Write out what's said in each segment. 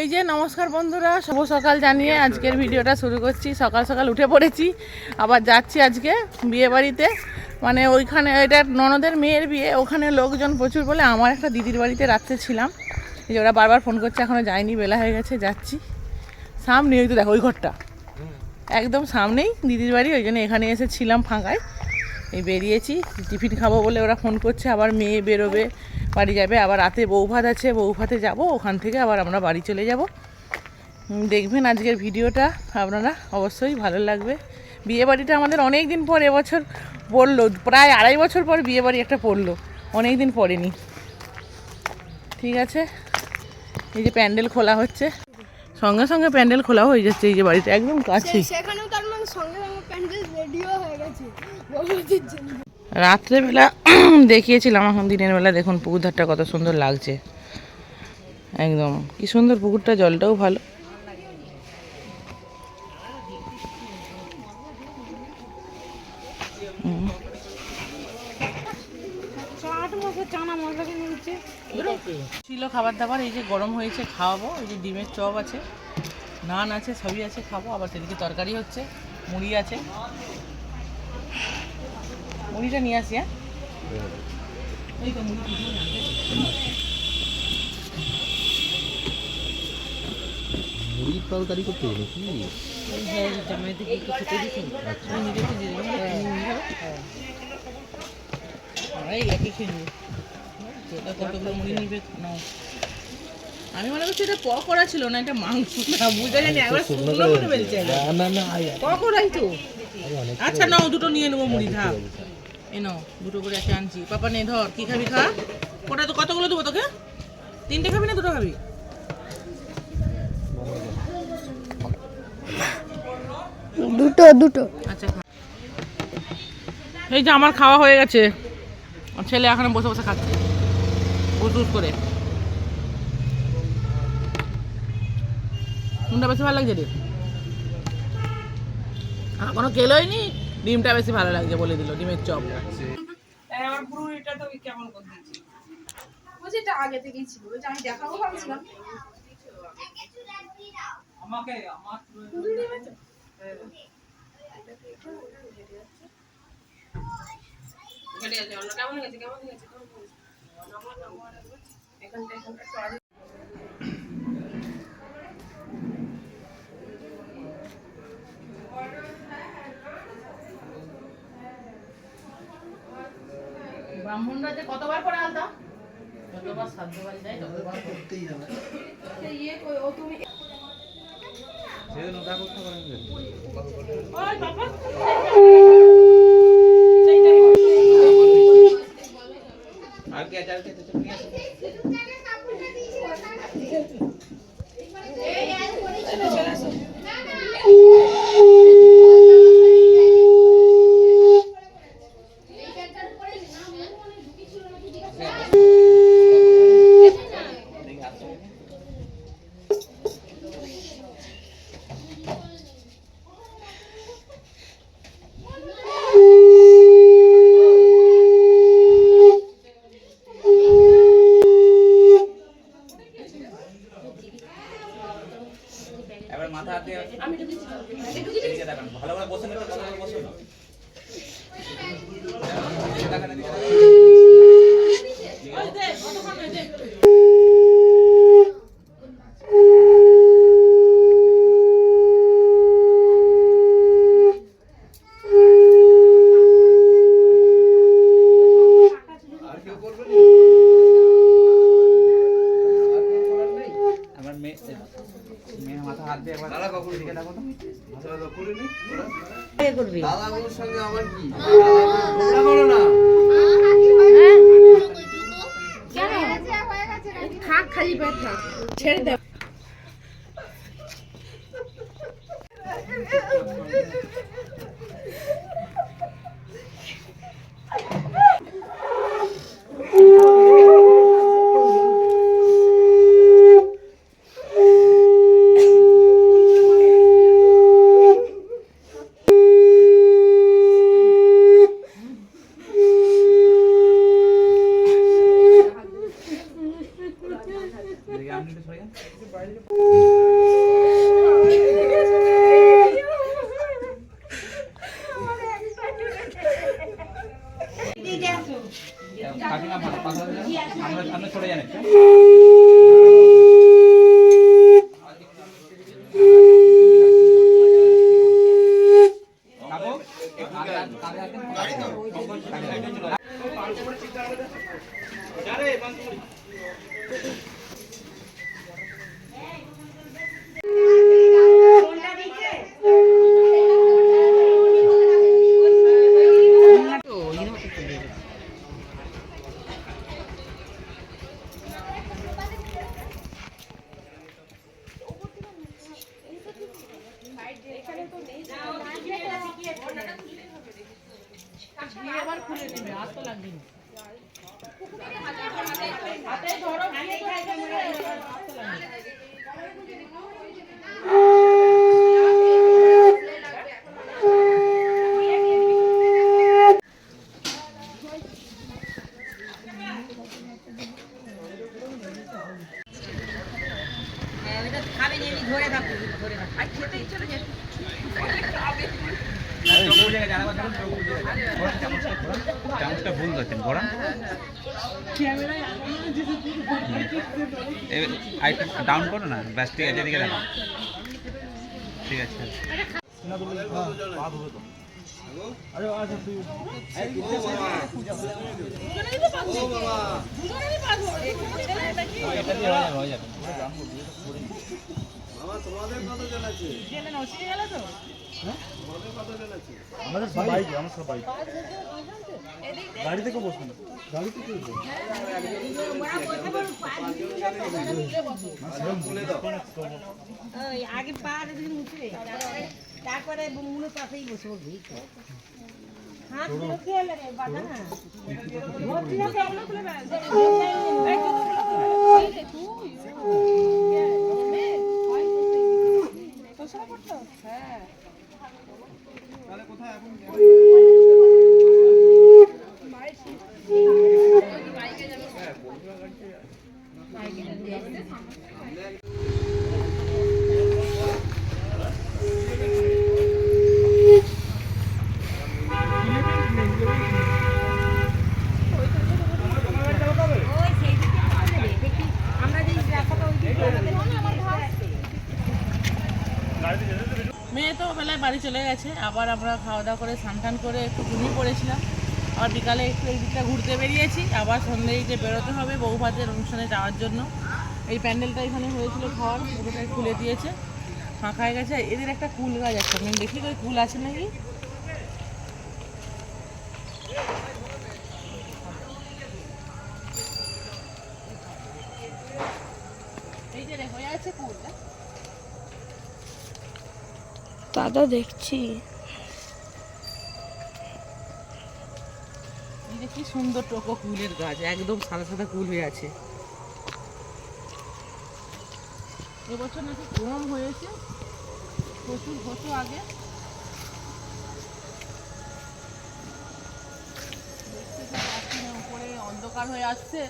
এই যে নমস্কার বন্ধুরা, শুভ সকাল জানিয়ে আজকের ভিডিওটা শুরু করছি। সকাল সকাল উঠে পড়েছি, আবার যাচ্ছি আজকে বিয়ে বাড়িতে। মানে ওইখানে এটা ননদের মেয়ের বিয়ে, ওখানে লোকজন প্রচুর বলে আমার একটা দিদির বাড়িতে রাত্রে ছিলাম। এই যে ওরা বারবার ফোন করছে, এখনও যায়নি, বেলা হয়ে গেছে, যাচ্ছি। সামনে ওই তো দেখো ওই ঘরটা একদম সামনেই দিদির বাড়ি, ওই জন্য এখানে এসেছিলাম ফাঁকায়। এই বেরিয়েছি, টিফিন খাবো বলে ওরা ফোন করছে, আবার মেয়ে বেরোবে, বাড়ি যাবে, আবার রাতে বৌভাত আছে, বৌভাতে যাব, ওখান থেকে আবার আমরা বাড়ি চলে যাব। দেখবেন আজকের ভিডিওটা আপনারা, অবশ্যই ভালো লাগবে। বিয়ে বাড়িটা আমাদের অনেক দিন পর এবছর পড়লো, প্রায় 2.5 বছর পর বিয়ে বাড়ি একটা পড়লো, অনেক দিন পড়েনি। ঠিক আছে, এই যে প্যান্ডেল খোলা হচ্ছে, সঙ্গে সঙ্গে প্যান্ডেল খোলা হয়ে যাচ্ছে, এই যে বাড়িটা একদম কাছে। সেখানেও তার মানে সঙ্গে সঙ্গে প্যান্ডেল রেডিও হয়ে গেছে জন্য। রাত্রেবেলা দেখিয়েছিলাম, এখন দিনের বেলা দেখুন পুকুর ধারটা কত সুন্দর লাগছে, একদম কি সুন্দর পুকুরটা, জলটাও ভালো। ছিল খাবার দাবার, এই যে গরম হয়েছে, খাওয়াবো। এই যে ডিমের চপ আছে, নান আছে, সবই আছে, খাবো। আবার সেদিকে তরকারি হচ্ছে, মুড়ি আছে, মুড়িটা নিয়ে আসি। হ্যাঁ, এই তো মুড়ি মুড়ির তরকারি করতে নাকি? জামাইদিকে একটু খেতে দিচ্ছেন, নিজে খেয়ে এই একই খেয়ে নেবো। কতগুলো মুড়ি নিবে নাও। আমি মনে করছি এটা পকোড়া ছিল না, এটা মাংস না, বুঝে জানি একবার শুকনো করে ফেলছে। পকোড়াই তো। আচ্ছা নাও, দুটো নিয়ে নেবো মুড়ি, থাক। এ নাও, দুটো করে একে আনছি। পাপা নে ধর, কি খাবি খা। ওটা তো কতগুলো দেবো তোকে? 3টে খাবি না 2টো খাবি? দুটো। আচ্ছা, এই যে আমার খাওয়া হয়ে গেছে, ছেলে এখন বসে বসে খাচ্ছে বুঝ করে। কোনটা বেশি ভালো লাগছে রে? এখনো খেলোই নি, ডিমটা বেশি ভালো লাগছে বলে দিল, ডিমের চপ। আমার পুরোটা তো কেমন করে দিয়েছি, বুঝি এটা আগে থেকেই ছিল, আমি দেখাবো ভাবছিলাম। আমাকে আমার পুরো ডিমের চপ কেমন গেছে ব্রাহ্মণরা যে কতবার করে আলতা, যতবার সাধ্য বাড়ি যায় ততবার করতেই হবে। ইয়ে ও তুমি এবার মাথা হাতে এদিকে তাকান, ভালো করে বসে নেবেন, ভালো করে বসুন। এদিকে তাকান, এদিকে তাকান। আর কেউ করবে না? আমার মেয়ে মাথা হাত দিয়ে একবার দাদা কখন দিকে দেখো তো, মাথাটা তো খুলে নি কে করবি দাদা ওর সঙ্গে আমার কি দাদা করো না কেন থাক, খালি পেট থাক, ছেড়ে দে। আপনি একটু সরে যান। আবার খুলে নেবে, আর তো লাগবে না। হাতে ধরো, হাতে চামচটা ভুল করছেন বড়া ডাউন করো না ব্যাস ঠিক আছে এদিকে দেখো ঠিক আছে আমাদের সব বাইক, আমার সব বাইক। গাড়ি থেকে বসবে না, গাড়ি থেকে আগে পা উঠে তারপরে মূলের পাশেই বসে হাত খেয়াল রে বাধা না মেয়ে তো বেলায় বাড়ি চলে গেছে, আবার আমরা খাওয়া দাওয়া করে স্নান টান করে একটু ঘুমিয়ে পড়েছিলাম। আবার বিকালে একটু এই দিকটা ঘুরতে বেরিয়েছি, আবার সন্ধ্যেই যে বেরোতে হবে বউ ভাতের অনুষ্ঠানে যাওয়ার জন্য। এই প্যান্ডেলটা এখানে হয়েছিল, ঘর পুরোটাই খুলে দিয়েছে, ফাঁকা হয়ে গেছে। এদের একটা কুল গাছ আছে, আমি দেখি ওই কুল আছে নাকি। এই যে দেখো আছে কুলটা, দাদা দেখছি কি সুন্দর টোকো কুলের গাছ, একদম সাদা সাদা কুল হয়ে আছে। এবছর নাকি গরম হয়েছে, প্রচুর হতো আগে। দেখতে পাচ্ছি না, উপরে অন্ধকার হয়ে আসছে।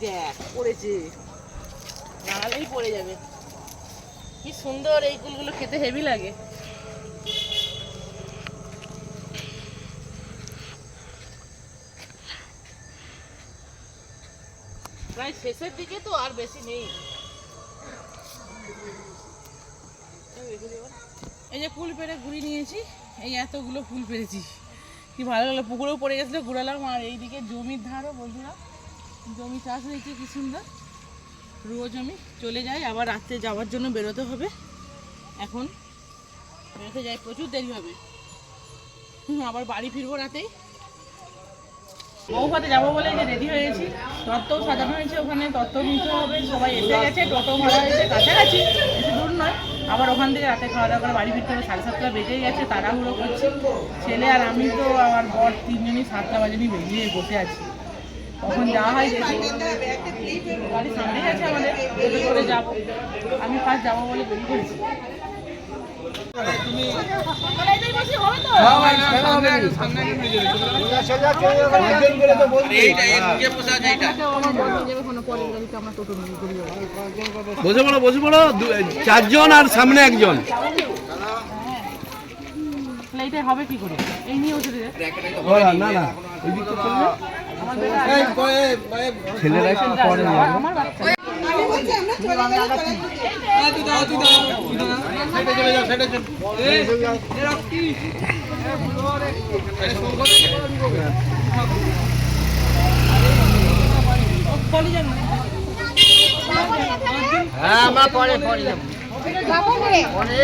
দেখ পড়েছে, নাহলেই পড়ে যাবে। কি সুন্দর, এই কুলগুলো খেতে হেভি লাগে। প্রায় শেষের দিকে তো, আর বেশি নেই। এই যে ফুল পেড়ে ঘুরি নিয়েছি, এই এতগুলো ফুল পেরেছি, কি ভালো লাগলো। পুকুরেও পড়ে গেছিলো, ঘুরালাম। আর এইদিকে জমির ধারও বন্ধুরা, জমি চাষ হয়েছে কি সুন্দর, রুয়ো জমি। চলে যাই, আবার রাত্রে যাওয়ার জন্য বেরোতে হবে। এখন বেরোতে যাই, প্রচুর দেরি হবে। আবার বাড়ি ফিরবো রাতেই। বউভাতে যাবো বলে যে রেডি হয়েছি, তত্ত্বও সাজানো হয়েছে, ওখানে তত্ত্ব নিতে হবে। সবাই এসে গেছে, টোটো ভাড়া হয়েছে, কাছাকাছি, বেশি দূর নয়। আবার ওখান থেকে রাতে খাওয়া দাওয়া করে বাড়ি ফিরতে হবে। 7:30 বেজেই গেছে, তাড়াহুড়ো করছি। ছেলে আর আমি তো আমার বর তিনজনই 7টা বাজেনি বেরিয়ে বসে আছি। কখন যাওয়া হয় দেখি, গাড়ি সামনেই আছে আমাদের, টোটো করে যাবো। আমি ফার্স্ট যাবো বলে বেরিয়ে পড়েছি। বসে পড়ো 4 জন আর সামনে একজন। এইটাই হবে কি করে, এই নিয়ে উঠে না না ছেলেরা পরে আমার বাচ্চা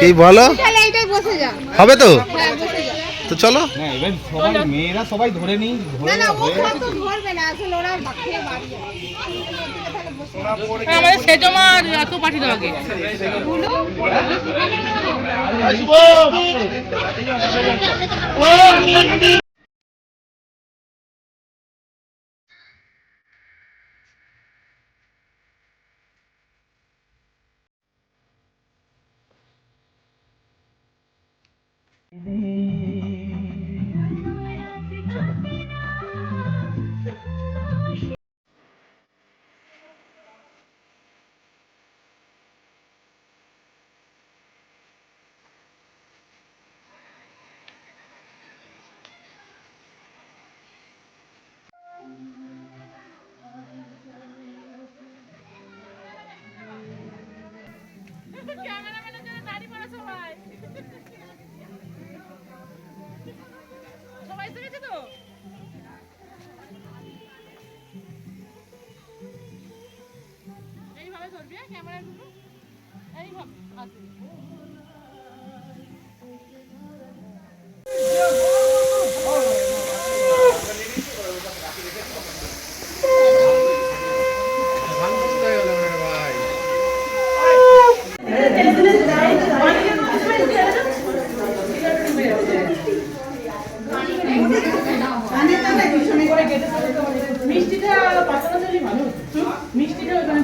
কি বলো, এইটাই বসে যা, হবে তো? হ্যাঁ বসে যা। তো চলো। না এবার সবাই মেয়েরা সবাই ধরে নিই, ধরে ধরবে না আসলে ওরা খেয়ে বাড়ি আমাদের সেজো মা এত পাঠিয়ে দাও আগে। ক্যামেরাম্যানের জন্য দাড়ি পড়া সবাই সবাই এসেছে তো। এইভাবে ধরবি ক্যামেরা এইভাবে আচ্ছা। মিষ্টিটা পাতানো যদি ভালো মিষ্টিটা ওখানে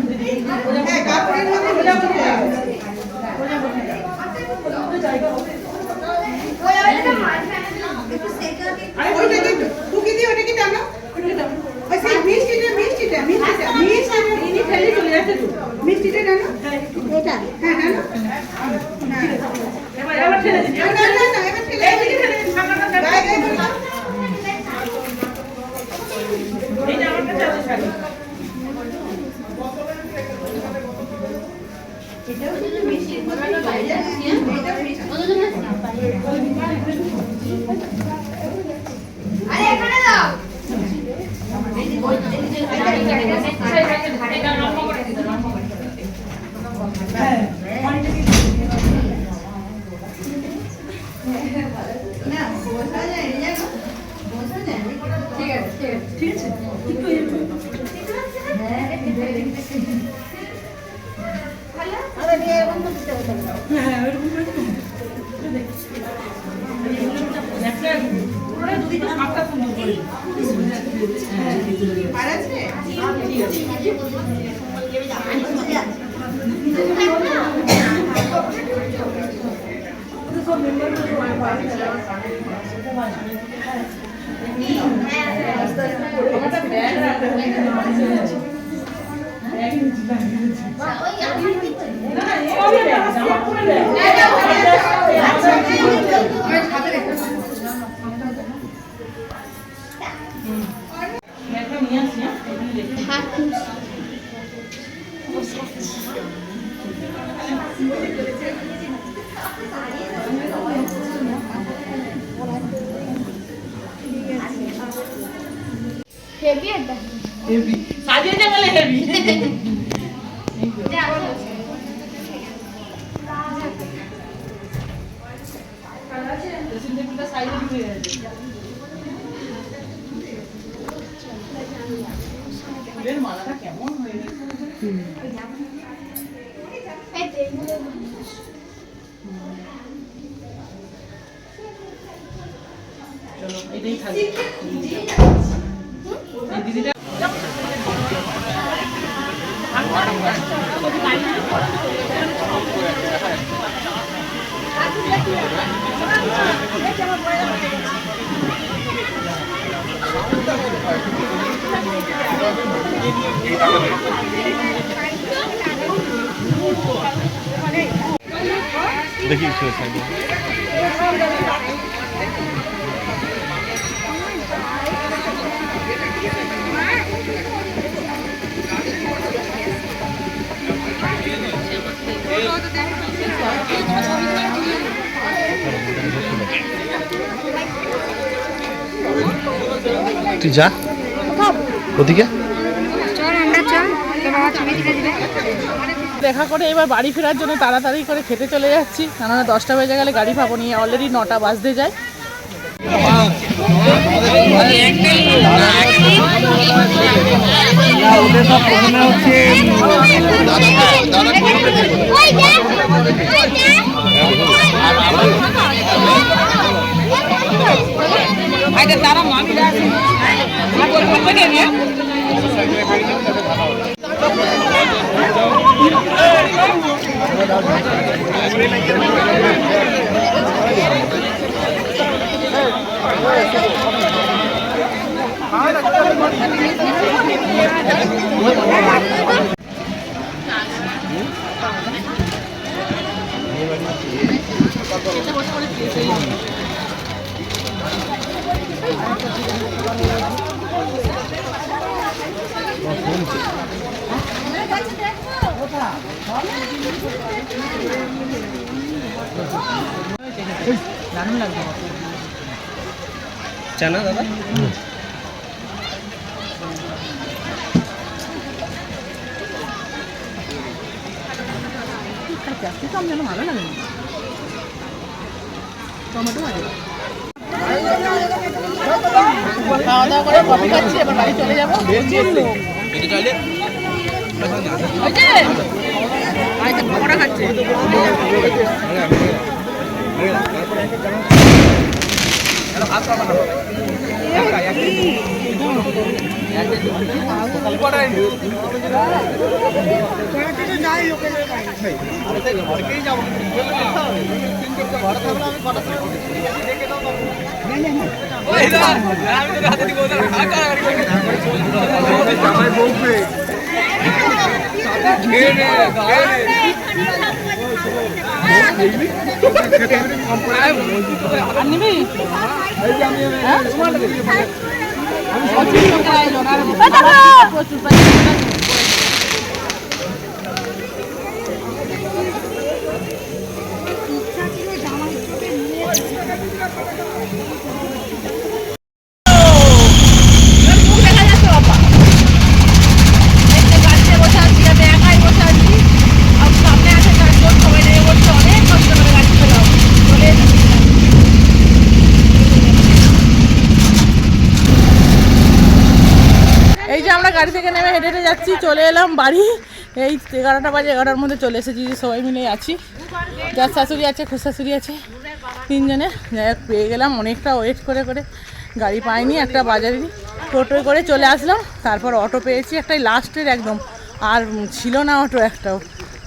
সাজিয়ে বলে হেভি মালাটা কেমন হয়ে গেছে চলো এটাই থাকবে দিদিটা দেখি তুই যা ওদিকে দেখা করে এবার বাড়ি ফেরার জন্য তাড়াতাড়ি করে খেতে চলে যাচ্ছি, কেননা 10টা বেজে গেলে গাড়ি পাবো নিয়ে, অলরেডি 9টা বাজতে যায়। ওদের সব প্রথমে হচ্ছে তারা মামিরা আছে দারুণ লাগবে জানা দাদা ক্যাপসিকাম যেন ভালো লাগে না টমেটো ভালো খাওয়া দাওয়া করে কফি খাচ্ছি এবার বাড়ি চলে যাবো পকোড়া খাচ্ছে গাড়ি থেকে নেমে হেঁটে হেঁটে যাচ্ছি, চলে এলাম বাড়ি। এই 11টা বাজে, 11টার মধ্যে চলে এসেছি। সবাই মিলে আছি, যার শাশুড়ি আছে, খুব শাশুড়ি আছে, তিনজনে। যাই হোক পেয়ে গেলাম, অনেকটা ওয়েট করে করে গাড়ি পাইনি, একটা বাজারেরই টোটোয় করে চলে আসলাম। তারপর অটো পেয়েছি একটাই, লাস্টের একদম, আর ছিল না অটো একটাও,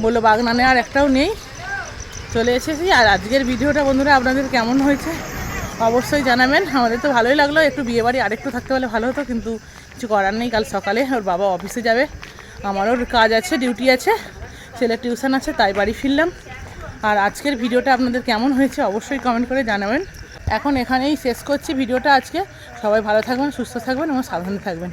বললো বাগনানে আর একটাও নেই। চলে এসেছি। আর আজকের ভিডিওটা বন্ধুরা আপনাদের কেমন হয়েছে অবশ্যই জানাবেন। আমাদের তো ভালোই লাগলো, একটু বিয়েবাড়ি আরেকটু থাকতে হলে ভালো হতো, কিন্তু কিছু করার নেই। কাল সকালে ওর বাবা অফিসে যাবে, আমারও কাজ আছে, ডিউটি আছে, ছেলের টিউশন আছে, তাই বাড়ি ফিরলাম। আর আজকের ভিডিওটা আপনাদের কেমন হয়েছে অবশ্যই কমেন্ট করে জানাবেন। এখন এখানেই শেষ করছি ভিডিওটা আজকে। সবাই ভালো থাকবেন, সুস্থ থাকবেন এবং সাবধানে থাকবেন।